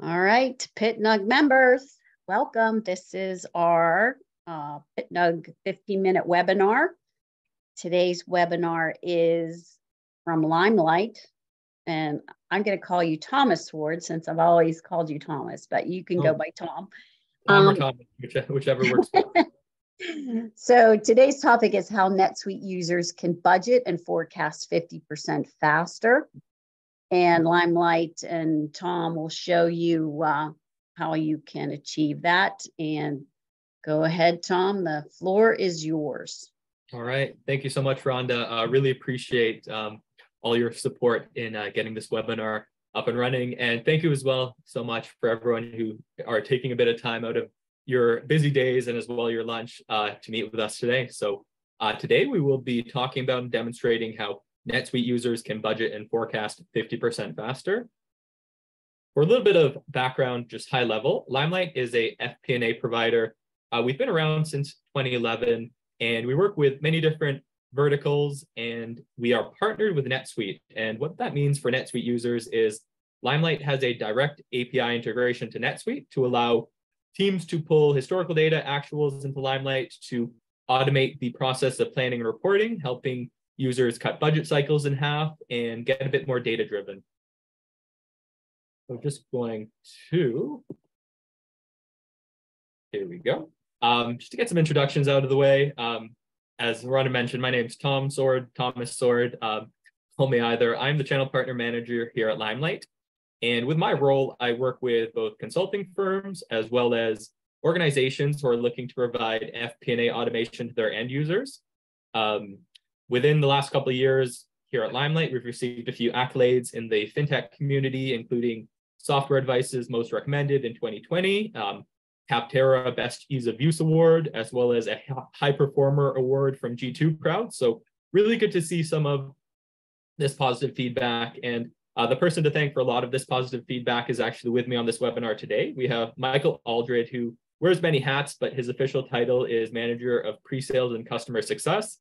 All right, PittNUG members, welcome. This is our PittNUG 15-minute webinar. Today's webinar is from Limelight, and I'm going to call you Thomas Ward since I've always called you Thomas, but you can go by Tom. Tom or Thomas, whichever works best. So today's topic is how NetSuite users can budget and forecast 50% faster. And Limelight and Tom will show you how you can achieve that. And go ahead, Tom, the floor is yours. All right. Thank you so much, Rhonda. Really appreciate all your support in getting this webinar up and running. And thank you as well so much for everyone who are taking a bit of time out of your busy days and as well your lunch to meet with us today. So today we will be talking about and demonstrating how NetSuite users can budget and forecast 50% faster. For a little bit of background, just high level, Limelight is a FP&A provider. We've been around since 2011, and we work with many different verticals, and we are partnered with NetSuite. And what that means for NetSuite users is Limelight has a direct API integration to NetSuite to allow teams to pull historical data, actuals into Limelight to automate the process of planning and reporting, helping users cut budget cycles in half and get a bit more data driven. So just going to, here we go. Just to get some introductions out of the way. As Rhonda mentioned, my name is Thomas Sword. Call me either. I'm the channel partner manager here at Limelight. And with my role, I work with both consulting firms as well as organizations who are looking to provide FP&A automation to their end users. Within the last couple of years here at Limelight, we've received a few accolades in the fintech community, including Software Advice's Most Recommended in 2020, Capterra Best Ease of Use Award, as well as a High Performer Award from G2 Crowd. So really good to see some of this positive feedback. And the person to thank for a lot of this positive feedback is actually with me on this webinar today. We have Michael Aldred, who wears many hats, but his official title is Manager of Pre-Sales and Customer Success.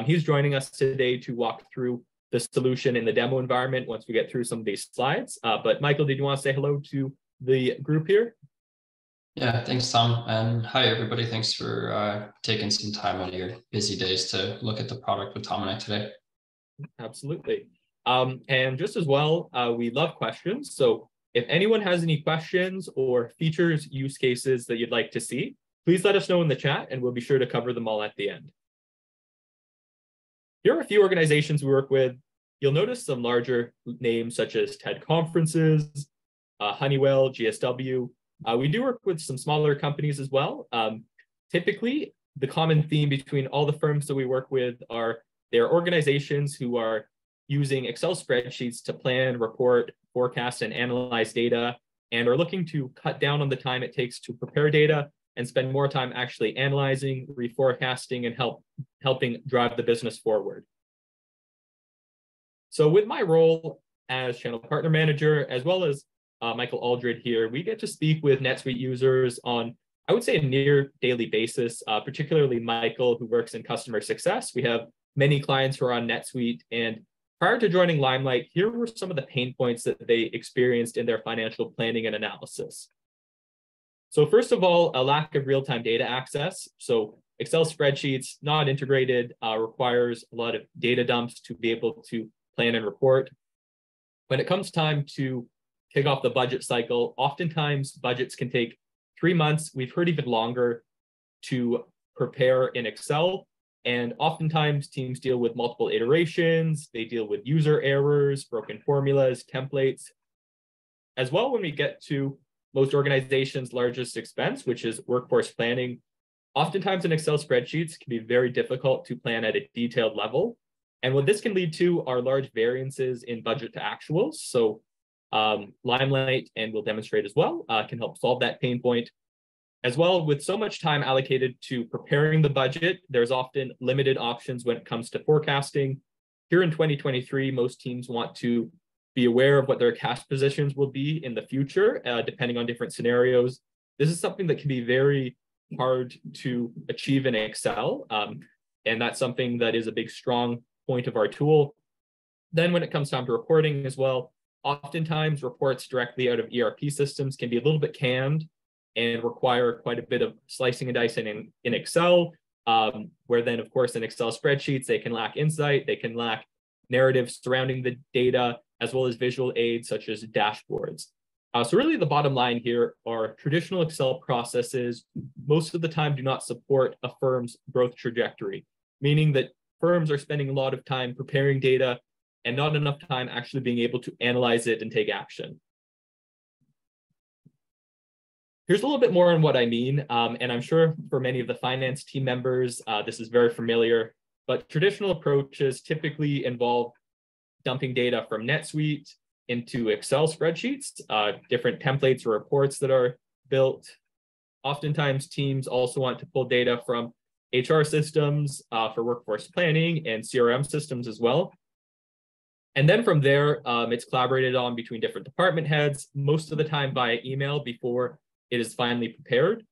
He's joining us today to walk through the solution in the demo environment once we get through some of these slides. But Michael, did you want to say hello to the group here? Yeah, thanks, Tom. And hi, everybody. Thanks for taking some time out of your busy days to look at the product with Tom and I today. Absolutely. And just as well, we love questions. So if anyone has any questions or features, use cases that you'd like to see, please let us know in the chat and we'll be sure to cover them all at the end. Here are a few organizations we work with. You'll notice some larger names such as TED Conferences, Honeywell, GSW. We do work with some smaller companies as well. Typically, the common theme between all the firms that we work with are they're organizations who are using Excel spreadsheets to plan, report, forecast, and analyze data, and are looking to cut down on the time it takes to prepare data and spend more time actually analyzing, reforecasting, and helping drive the business forward. So with my role as channel partner manager, as well as Michael Aldred here, we get to speak with NetSuite users on, I would say, a near daily basis, particularly Michael, who works in customer success. We have many clients who are on NetSuite, and prior to joining Limelight, here were some of the pain points that they experienced in their financial planning and analysis. So first of all, a lack of real-time data access. So Excel spreadsheets, not integrated, requires a lot of data dumps to be able to plan and report. When it comes time to kick off the budget cycle, oftentimes budgets can take 3 months. We've heard even longer to prepare in Excel. And oftentimes teams deal with multiple iterations. They deal with user errors, broken formulas, templates. As well, when we get to most organizations' largest expense, which is workforce planning, oftentimes in Excel spreadsheets can be very difficult to plan at a detailed level. And what this can lead to are large variances in budget to actuals. So Limelight, and we'll demonstrate as well, can help solve that pain point. As well, with so much time allocated to preparing the budget, there's often limited options when it comes to forecasting. Here in 2023, most teams want to be aware of what their cash positions will be in the future, depending on different scenarios. This is something that can be very hard to achieve in Excel, and that's something that is a big, strong point of our tool. Then when it comes time to reporting as well, oftentimes reports directly out of ERP systems can be a little bit canned and require quite a bit of slicing and dicing in Excel, where then, of course, in Excel spreadsheets, they can lack insight, they can lack narratives surrounding the data, as well as visual aids such as dashboards. So really the bottom line here are traditional Excel processes most of the time do not support a firm's growth trajectory, meaning that firms are spending a lot of time preparing data and not enough time actually being able to analyze it and take action. Here's a little bit more on what I mean, and I'm sure for many of the finance team members, this is very familiar, but traditional approaches typically involve dumping data from NetSuite into Excel spreadsheets, different templates or reports that are built. Oftentimes, teams also want to pull data from HR systems for workforce planning and CRM systems as well. And then from there, it's collaborated on between different department heads, most of the time via email before it is finally prepared.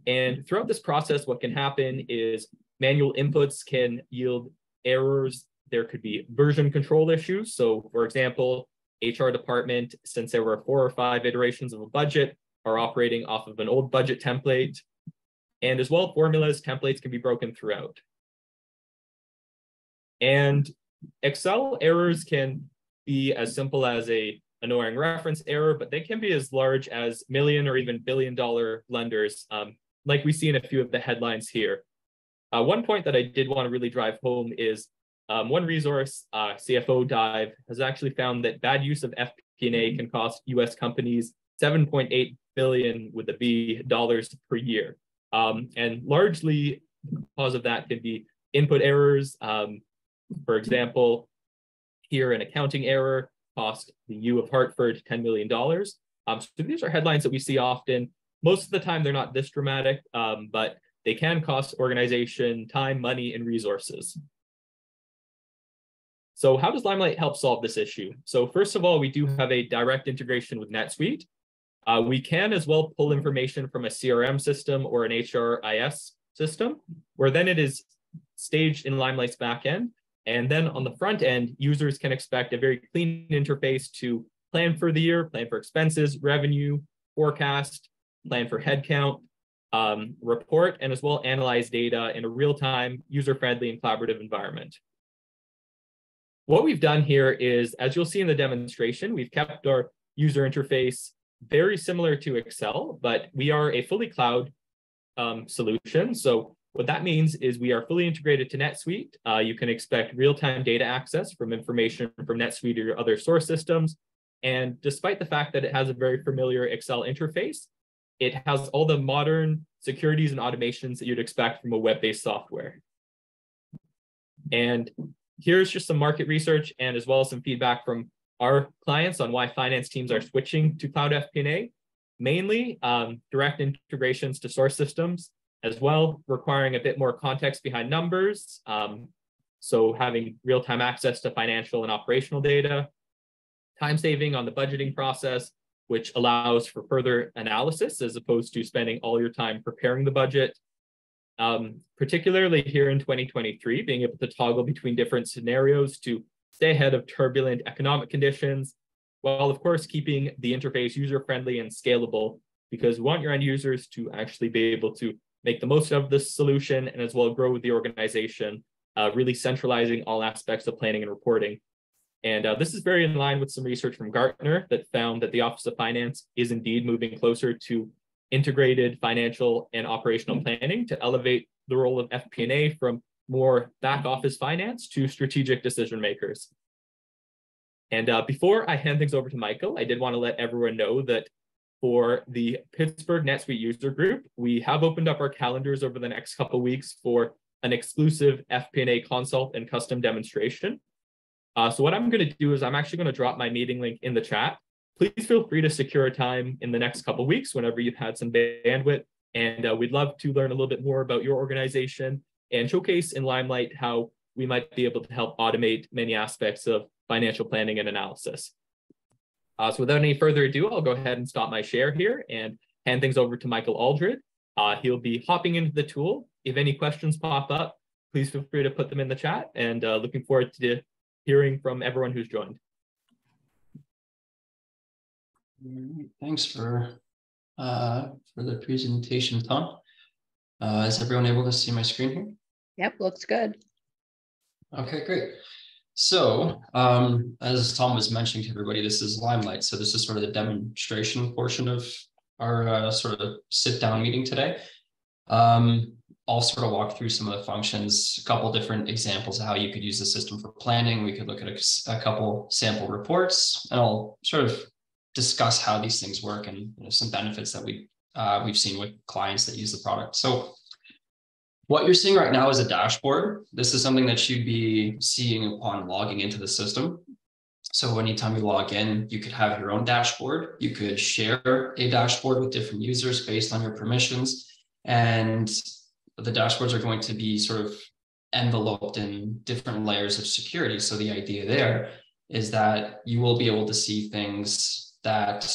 And throughout this process, what can happen is manual inputs can yield errors. There could be version control issues. So for example, HR department, since there were 4 or 5 iterations of a budget, are operating off of an old budget template. And as well, formulas, templates can be broken throughout. And Excel errors can be as simple as an annoying reference error, but they can be as large as million or even billion-dollar blunders, like we see in a few of the headlines here. One point that I did want to really drive home is one resource, CFO Dive, has actually found that bad use of FP&A can cost US companies $7.8 billion with a B dollars per year. And largely because of that can be input errors. For example, here an accounting error cost the U of Hartford $10 million. So these are headlines that we see often. Most of the time, they're not this dramatic, but they can cost organization time, money, and resources. So how does Limelight help solve this issue? So first of all, we do have a direct integration with NetSuite. We can as well pull information from a CRM system or an HRIS system, where then it is staged in Limelight's backend. And then on the front end, users can expect a very clean interface to plan for the year, plan for expenses, revenue, forecast, plan for headcount, report, and as well analyze data in a real-time, user-friendly, and collaborative environment. What we've done here is, as you'll see in the demonstration, we've kept our user interface very similar to Excel, but we are a fully cloud solution. So what that means is we are fully integrated to NetSuite. You can expect real-time data access from information from NetSuite or your other source systems. And despite the fact that it has a very familiar Excel interface, it has all the modern securities and automations that you'd expect from a web-based software. And here's just some market research and as well as some feedback from our clients on why finance teams are switching to cloud FP&A, mainly direct integrations to source systems, as well requiring a bit more context behind numbers. So having real-time access to financial and operational data, time saving on the budgeting process, which allows for further analysis as opposed to spending all your time preparing the budget. Particularly here in 2023, being able to toggle between different scenarios to stay ahead of turbulent economic conditions, while of course keeping the interface user-friendly and scalable, because we want your end users to actually be able to make the most of this solution and as well grow with the organization, really centralizing all aspects of planning and reporting. And this is very in line with some research from Gartner that found that the Office of Finance is indeed moving closer to integrated financial and operational planning to elevate the role of FP&A from more back office finance to strategic decision makers. And before I hand things over to Michael, I did want to let everyone know that for the Pittsburgh NetSuite user group, we have opened up our calendars over the next couple of weeks for an exclusive FP&A consult and custom demonstration. So what I'm going to do is I'm actually going to drop my meeting link in the chat. Please feel free to secure a time in the next couple of weeks whenever you've had some bandwidth. And we'd love to learn a little bit more about your organization and showcase in Limelight how we might be able to help automate many aspects of financial planning and analysis. So without any further ado, I'll go ahead and stop my share here and hand things over to Michael Aldred. He'll be hopping into the tool. If any questions pop up, please feel free to put them in the chat, and looking forward to hearing from everyone who's joined. Thanks for the presentation, Tom. Is everyone able to see my screen here? Yep, looks good. Okay, great. So as Tom was mentioning to everybody, this is Limelight. So this is sort of the demonstration portion of our sort of sit-down meeting today. I'll sort of walk through some of the functions, a couple different examples of how you could use the system for planning. We could look at a couple sample reports, and I'll sort of discuss how these things work and some benefits that we've seen with clients that use the product. So what you're seeing right now is a dashboard. This is something that you'd be seeing upon logging into the system. So anytime you log in, you could have your own dashboard. You could share a dashboard with different users based on your permissions. And the dashboards are going to be sort of enveloped in different layers of security. So the idea there is that you will be able to see things that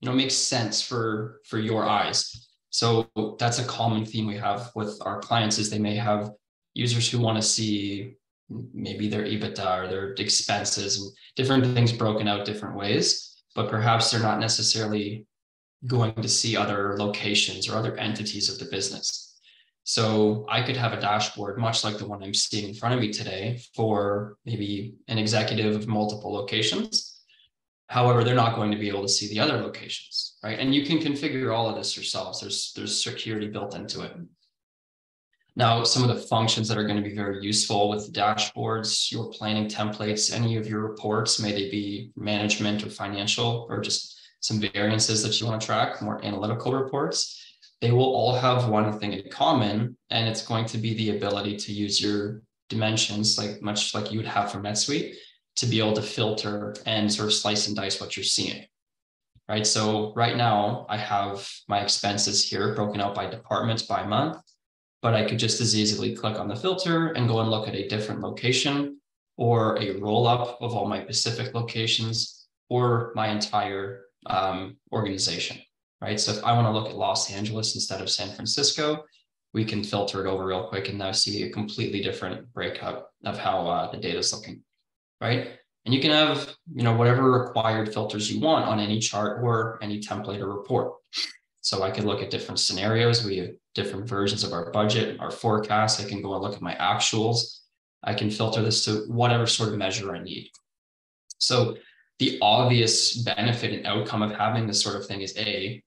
make sense for your eyes. So that's a common theme we have with our clients is they may have users who want to see maybe their EBITDA or their expenses and different things broken out different ways, but perhaps they're not necessarily going to see other locations or other entities of the business. So I could have a dashboard, much like the one I'm seeing in front of me today, for maybe an executive of multiple locations. However, they're not going to be able to see the other locations, right? And you can configure all of this yourselves. There's security built into it. Now, some of the functions that are going to be very useful with dashboards, your planning templates, any of your reports, may they be management or financial or just some variances that you want to track, more analytical reports, they will all have one thing in common, and it's going to be the ability to use your dimensions, much like you would have from NetSuite, to be able to filter and sort of slice and dice what you're seeing, right? So right now I have my expenses here broken out by departments by month, but I could just as easily click on the filter and go and look at a different location or a roll up of all my Pacific locations or my entire organization, right? So if I want to look at Los Angeles instead of San Francisco, we can filter it over real quick and now see a completely different breakup of how the data is looking. Right? And you can have, whatever required filters you want on any chart or any template or report. So I could look at different scenarios. We have different versions of our budget, our forecast. I can go and look at my actuals. I can filter this to whatever sort of measure I need. So the obvious benefit and outcome of having this sort of thing is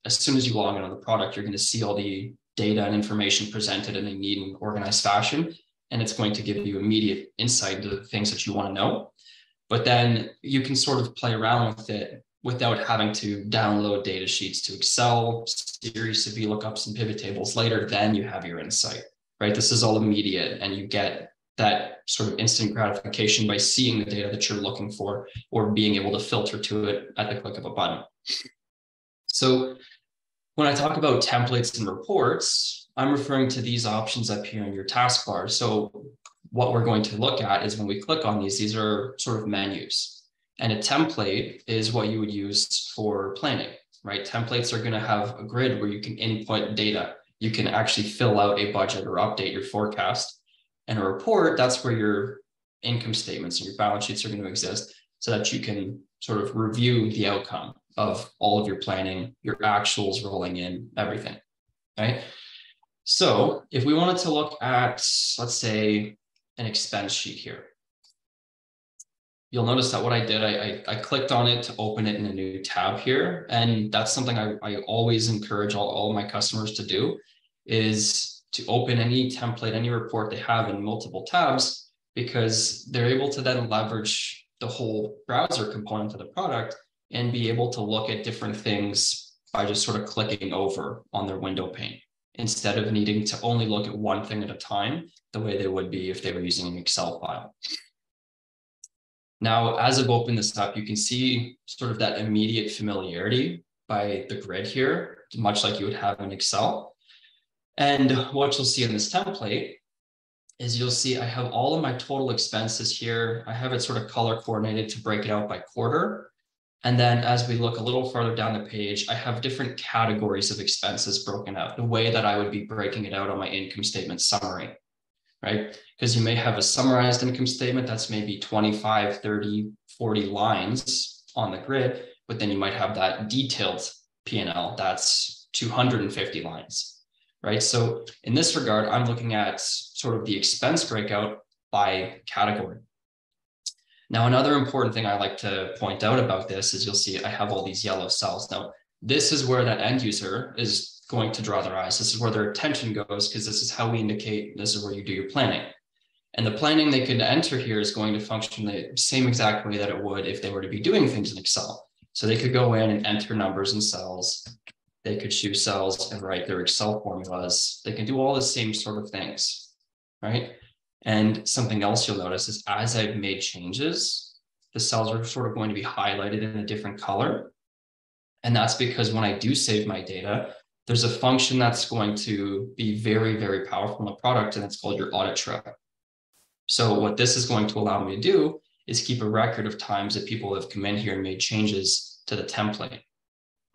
as soon as you log in on the product, you're going to see all the data and information presented in a neat and organized fashion. And it's going to give you immediate insight into the things that you want to know. But then you can sort of play around with it without having to download data sheets to Excel, series of VLOOKUPs and pivot tables later, then you have your insight, right? This is all immediate, and you get that sort of instant gratification by seeing the data that you're looking for or being able to filter to it at the click of a button. So when I talk about templates and reports, I'm referring to these options up here in your taskbar. So what we're going to look at is when we click on these are sort of menus. And a template is what you would use for planning, right? Templates are going to have a grid where you can input data. You can actually fill out a budget or update your forecast. And a report, that's where your income statements and your balance sheets are going to exist so that you can sort of review the outcome of all of your planning, your actuals rolling in, everything, right? So if we wanted to look at, let's say, an expense sheet here, you'll notice that what I did, I clicked on it to open it in a new tab here. And that's something I always encourage all my customers to do, is to open any template, any report they have in multiple tabs, because they're able to then leverage the whole browser component of the product and be able to look at different things by just sort of clicking over on their window pane, instead of needing to only look at one thing at a time, the way they would be if they were using an Excel file. Now, as I've opened this up, you can see sort of that immediate familiarity by the grid here, much like you would have in Excel. And what you'll see in this template is you'll see I have all of my total expenses here. I have it sort of color coordinated to break it out by quarter. And then as we look a little further down the page, I have different categories of expenses broken out, the way that I would be breaking it out on my income statement summary, right? Because you may have a summarized income statement that's maybe 25, 30, 40 lines on the grid, but then you might have that detailed P&L that's 250 lines, right? So in this regard, I'm looking at sort of the expense breakout by category. Now, another important thing I like to point out about this is you'll see I have all these yellow cells. Now, this is where that end user is going to draw their eyes. This is where their attention goes, because this is how we indicate this is where you do your planning. And the planning they can enter here is going to function the same exact way that it would if they were to be doing things in Excel. So they could go in and enter numbers in cells. They could choose cells and write their Excel formulas. They can do all the same sort of things, right? And something else you'll notice is as I've made changes, the cells are sort of going to be highlighted in a different color. And that's because when I do save my data, there's a function that's going to be very, very powerful in the product, and it's called your audit trail. So what this is going to allow me to do is keep a record of times that people have come in here and made changes to the template,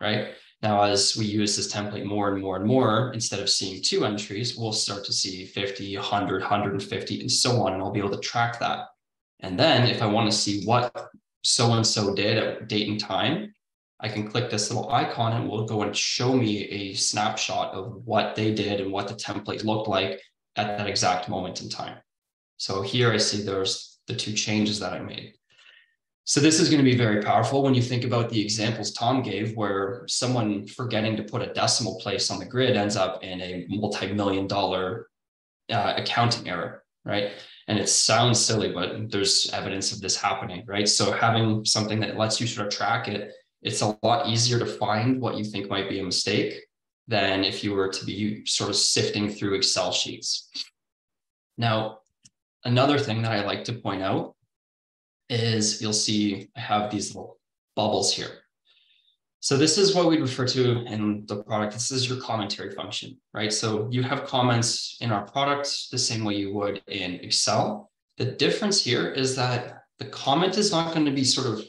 right? Now, as we use this template more and more and more, instead of seeing 2 entries, we'll start to see 50, 100, 150, and so on, and I'll be able to track that. And then if I want to see what so-and-so did at date and time, I can click this little icon and it will go and show me a snapshot of what they did and what the template looked like at that exact moment in time. So here I see there's the 2 changes that I made. So this is going to be very powerful when you think about the examples Tom gave, where someone forgetting to put a decimal place on the grid ends up in a multi-million-dollar accounting error, right? And it sounds silly, but there's evidence of this happening, right? So having something that lets you sort of track it, it's a lot easier to find what you think might be a mistake than if you were to be sort of sifting through Excel sheets. Now, another thing that I like to point out is you'll see I have these little bubbles here. So this is what we refer to in the product. This is your commentary function, right? So you have comments in our product the same way you would in Excel. The difference here is that the comment is not going to be sort of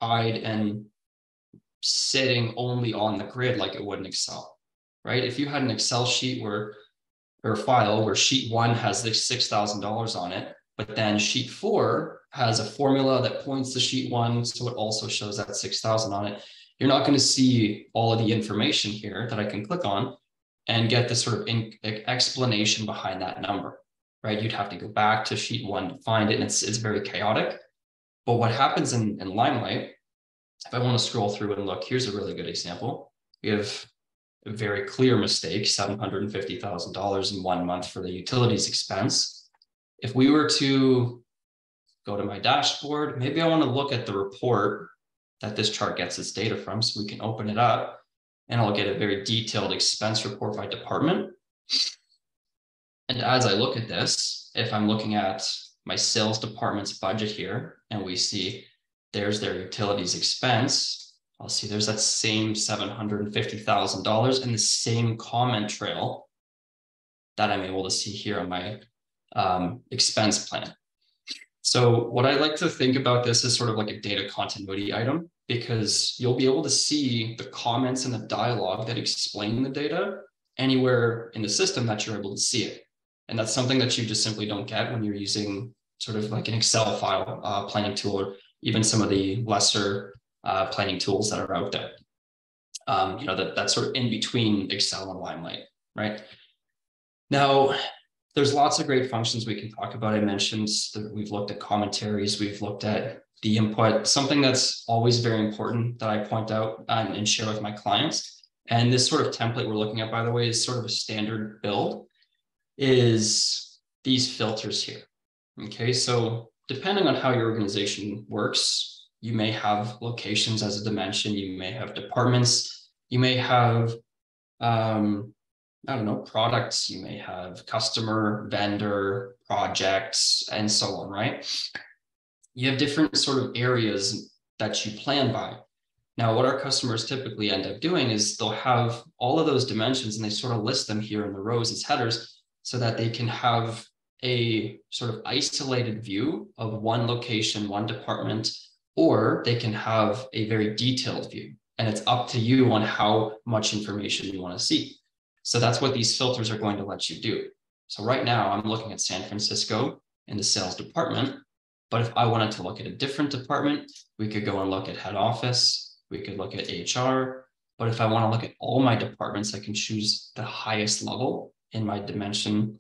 tied and sitting only on the grid like it would in Excel, right? If you had an Excel sheet or a file where sheet 1 has this $6,000 on it, but then sheet 4 has a formula that points to sheet 1, so it also shows that 6,000 on it. You're not going to see all of the information here that I can click on and get this sort of explanation behind that number, right? You'd have to go back to sheet 1 to find it, and it's very chaotic. But what happens in Limelight, if I want to scroll through and look, here's a really good example. We have a very clear mistake, $750,000 in 1 month for the utilities expense. If we were to go to my dashboard, maybe I want to look at the report that this chart gets its data from, so we can open it up and I'll get a very detailed expense report by department. And as I look at this, if I'm looking at my sales department's budget here, and we see there's their utilities expense, I'll see there's that same $750,000 and the same comment trail that I'm able to see here on my expense plan. So what I like to think about this is sort of like a data continuity item, because you'll be able to see the comments and the dialogue that explain the data anywhere in the system that you're able to see it. And that's something that you just simply don't get when you're using sort of like an Excel file planning tool, or even some of the lesser planning tools that are out there. You know, that's sort of in between Excel and Limelight, right? Now, there's lots of great functions we can talk about. I mentioned that we've looked at commentaries, we've looked at the input. Something that's always very important that I point out and share with my clients, and this sort of template we're looking at, by the way, is sort of a standard build, is these filters here. Okay, so depending on how your organization works, you may have locations as a dimension, you may have departments, you may have I don't know, products, you may have customer, vendor, projects, and so on, right? You have different sort of areas that you plan by. Now, what our customers typically end up doing is they'll have all of those dimensions and they sort of list them here in the rows as headers so that they can have a sort of isolated view of one location, one department, or they can have a very detailed view. And it's up to you on how much information you want to see. So that's what these filters are going to let you do. So right now I'm looking at San Francisco in the sales department, but if I wanted to look at a different department, we could go and look at head office, We could look at HR. But if I want to look at all my departments, I can choose the highest level in my dimension.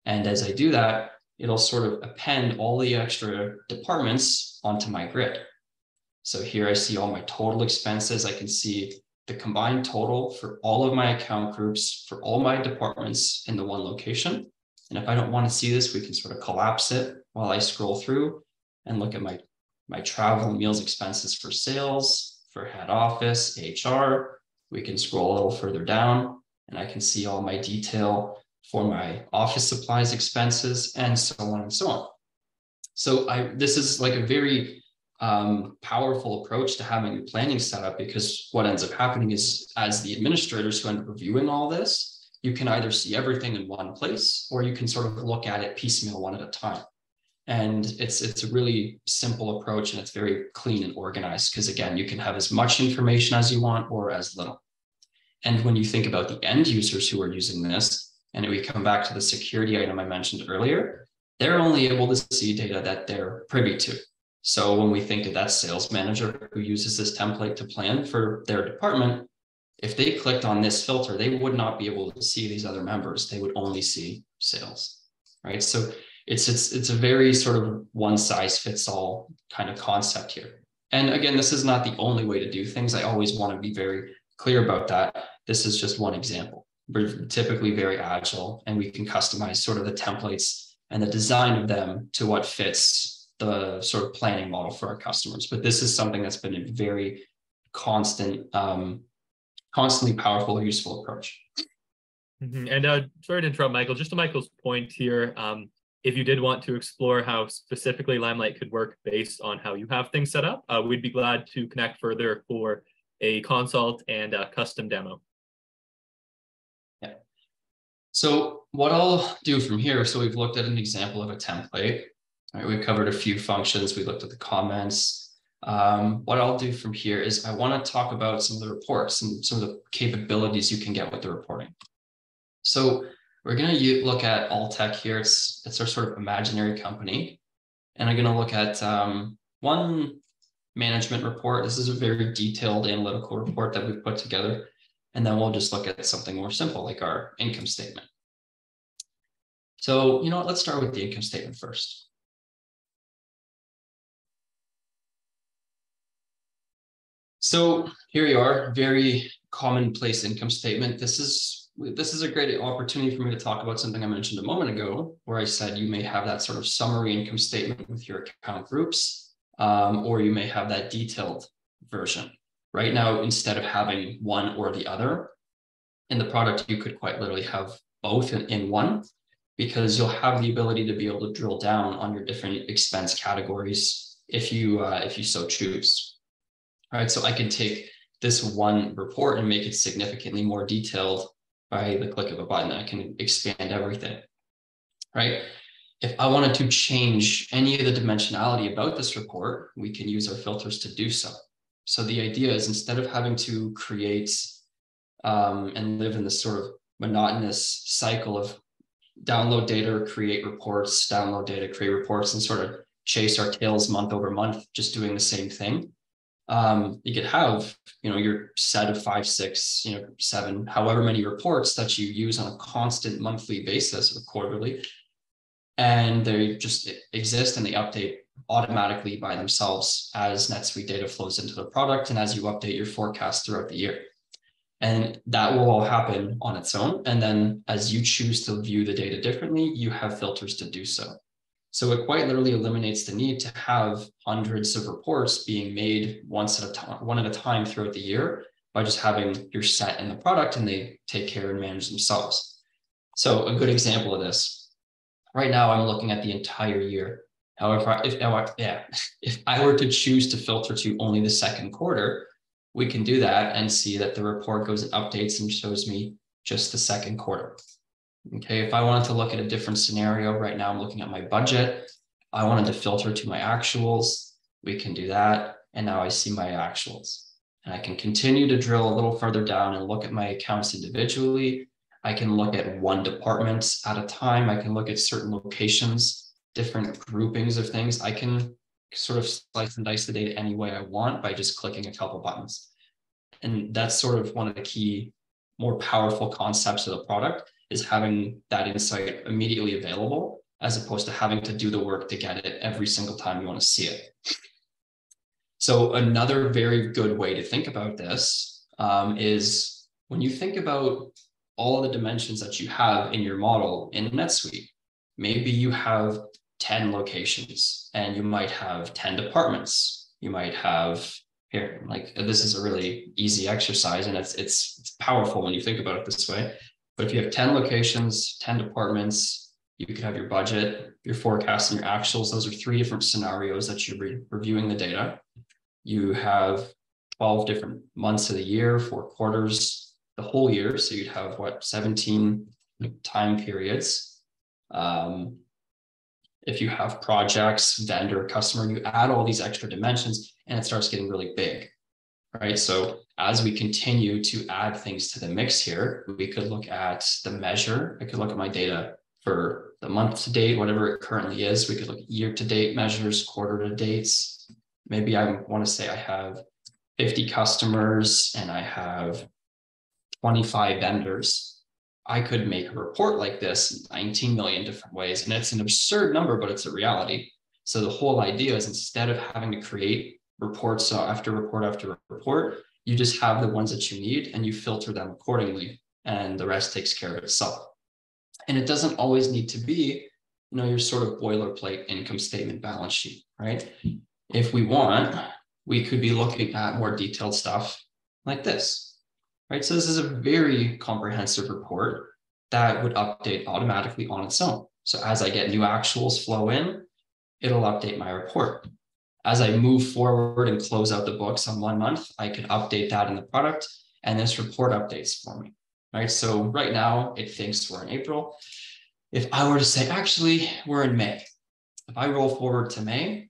And as I do that, it'll sort of append all the extra departments onto my grid. So here I see all my total expenses. I can see the combined total for all of my account groups, for all my departments in the one location. And if I don't want to see this, we can sort of collapse it while I scroll through and look at my travel and meals expenses for sales, for head office, HR. We can scroll a little further down and I can see all my detail for my office supplies expenses and so on and so on. So this is like a very powerful approach to having a planning setup, because what ends up happening is, as the administrators who end up reviewing all this, you can either see everything in one place or you can sort of look at it piecemeal one at a time. And it's a really simple approach, and it's very clean and organized because, again, you can have as much information as you want or as little. And when you think about the end users who are using this, and we come back to the security item I mentioned earlier, they're only able to see data that they're privy to. So when we think of that sales manager who uses this template to plan for their department, if they clicked on this filter, they would not be able to see these other members. They would only see sales, right? So it's a very sort of one size fits all kind of concept here. And again, this is not the only way to do things. I always want to be very clear about that. This is just one example. We're typically very agile, and we can customize sort of the templates and the design of them to what fits the sort of planning model for our customers. But this is something that's been a very constantly powerful, useful approach. Mm-hmm. And sorry to interrupt, Michael, just to Michael's point here, if you did want to explore how specifically Limelight could work based on how you have things set up, we'd be glad to connect further for a consult and a custom demo. Yeah. So what I'll do from here, so we've looked at an example of a template. All right, we covered a few functions. We looked at the comments. What I'll do from here is I want to talk about some of the reports and some of the capabilities you can get with the reporting. So we're going to look at Alltech here. It's our sort of imaginary company. And I'm going to look at one management report. This is a very detailed analytical report that we've put together. And then we'll just look at something more simple, like our income statement. So, you know what, let's start with the income statement first. So here you are, very commonplace income statement. This is a great opportunity for me to talk about something I mentioned a moment ago, where I said you may have that sort of summary income statement with your account groups, or you may have that detailed version. Right now, instead of having one or the other in the product, you could quite literally have both in one, because you'll have the ability to be able to drill down on your different expense categories if you so choose. All right, so I can take this one report and make it significantly more detailed by the click of a button. I can expand everything, right? If I wanted to change any of the dimensionality about this report, we can use our filters to do so. So the idea is, instead of having to create and live in this sort of monotonous cycle of download data, create reports, download data, create reports, and sort of chase our tails month over month, just doing the same thing. You could have, your set of 5, 6, 7, however many reports that you use on a constant monthly basis or quarterly, and they just exist and they update automatically by themselves as NetSuite data flows into the product and as you update your forecast throughout the year. And that will all happen on its own. And then as you choose to view the data differently, you have filters to do so. So it quite literally eliminates the need to have hundreds of reports being made one at a time throughout the year, by just having your set in the product and they take care and manage themselves. So a good example of this, right now I'm looking at the entire year. However, if I were to choose to filter to only the second quarter, we can do that and see that the report goes and updates and shows me just the second quarter. Okay, if I wanted to look at a different scenario, right now I'm looking at my budget. I wanted to filter to my actuals. We can do that. And now I see my actuals. And I can continue to drill a little further down and look at my accounts individually. I can look at one department at a time. I can look at certain locations, different groupings of things. I can sort of slice and dice the data any way I want by just clicking a couple buttons. And that's sort of one of the key, more powerful concepts of the product, is having that insight immediately available, as opposed to having to do the work to get it every single time you want to see it. So another very good way to think about this is when you think about all the dimensions that you have in your model in NetSuite. Maybe you have 10 locations and you might have 10 departments. You might have here, like this is a really easy exercise, and it's powerful when you think about it this way. But if you have 10 locations, 10 departments, you could have your budget, your forecast, and your actuals. Those are 3 different scenarios that you're reviewing the data. You have 12 different months of the year, 4 quarters, the whole year. So you'd have what, 17 time periods. If you have projects, vendor, customer, you add all these extra dimensions and it starts getting really big, right? So as we continue to add things to the mix here, we could look at the measure. I could look at my data for the month to date, whatever it currently is. We could look at year to date measures, quarter to dates. Maybe I want to say I have 50 customers and I have 25 vendors. I could make a report like this 19 million different ways. And it's an absurd number, but it's a reality. So the whole idea is, instead of having to create reports after report after report, you just have the ones that you need and you filter them accordingly, and the rest takes care of itself. And it doesn't always need to be, your sort of boilerplate income statement, balance sheet, right? If we want, we could be looking at more detailed stuff like this. Right, so this is a very comprehensive report that would update automatically on its own. So as I get new actuals flow in, it'll update my report. As I move forward and close out the books on 1 month, I can update that in the product, and this report updates for me. Right, so right now it thinks we're in April. If I were to say, actually, we're in May. If I roll forward to May,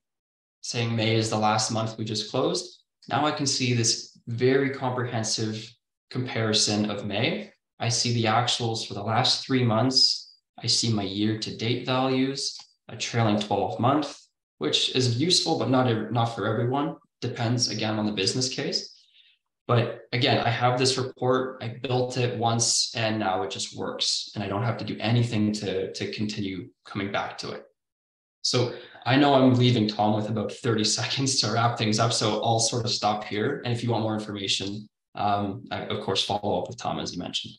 saying May is the last month we just closed, now I can see this very comprehensive comparison of May. I see the actuals for the last 3 months. I see my year-to-date values, a trailing 12-month, which is useful, but not for everyone. Depends, again, on the business case. But again, I have this report. I built it once, and now it just works. And I don't have to do anything to continue coming back to it. So I know I'm leaving Tom with about 30 seconds to wrap things up. So I'll sort of stop here. And if you want more information, I, of course, follow up with Tom, as you mentioned.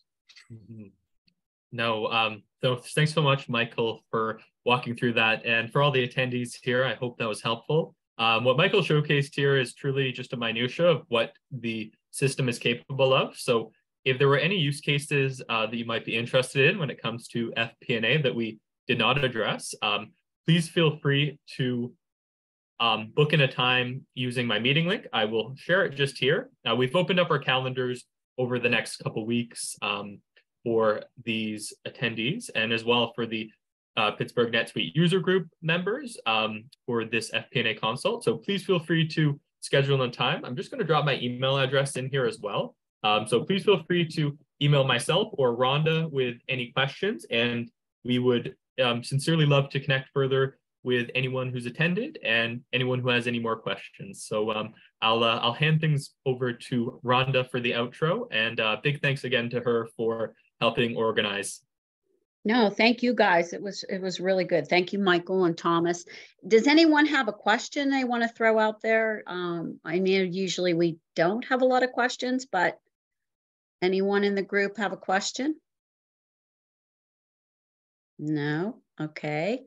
No, so thanks so much, Michael, for walking through that. And for all the attendees here, I hope that was helpful. What Michael showcased here is truly just a minutia of what the system is capable of. So if there were any use cases that you might be interested in when it comes to FP&A that we did not address, please feel free to book in a time using my meeting link. I will share it just here. We've opened up our calendars over the next couple weeks for these attendees, and as well for the Pittsburgh NetSuite user group members for this FP&A consult. So please feel free to schedule a time. I'm just going to drop my email address in here as well. So please feel free to email myself or Rhonda with any questions, and we would sincerely love to connect further with anyone who's attended and anyone who has any more questions. So I'll hand things over to Rhonda for the outro, and big thanks again to her for helping organize. No, thank you guys. It was really good. Thank you, Michael and Thomas. Does anyone have a question they want to throw out there? I mean, usually we don't have a lot of questions, but anyone in the group have a question? No. Okay.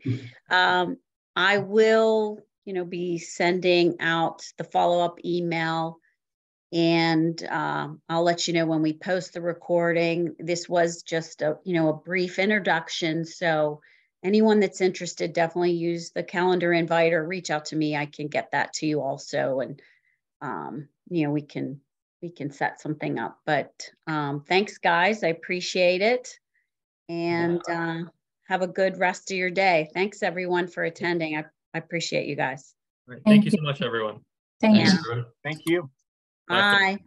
I will, be sending out the follow-up email, and I'll let you know when we post the recording. This was just a brief introduction. So anyone that's interested, definitely use the calendar invite or reach out to me. I can get that to you also. And, we can set something up, but thanks guys. I appreciate it. And have a good rest of your day. Thanks everyone for attending. I appreciate you guys. Right. Thank you so much, everyone. Thank you. Thank you. Bye.